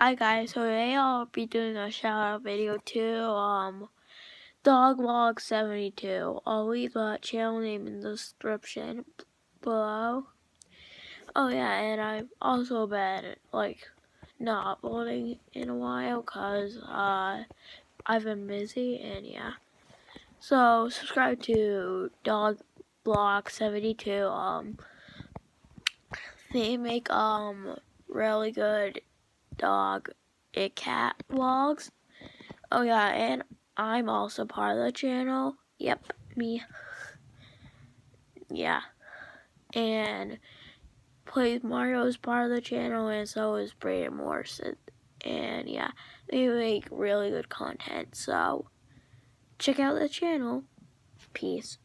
Hi guys, so today I'll be doing a shout out video to Dog Blog72. I'll leave the channel name in the description below. Oh yeah, and I've also been not uploading in a while because I've been busy, and yeah. So subscribe to Dog Blog72. They make really good dog and cat vlogs. Oh yeah, and I'm also part of the channel. Yep, me. Yeah. And Plays Mario is part of the channel, and so is Brayden Morrison. And yeah, they make really good content, so check out the channel. Peace.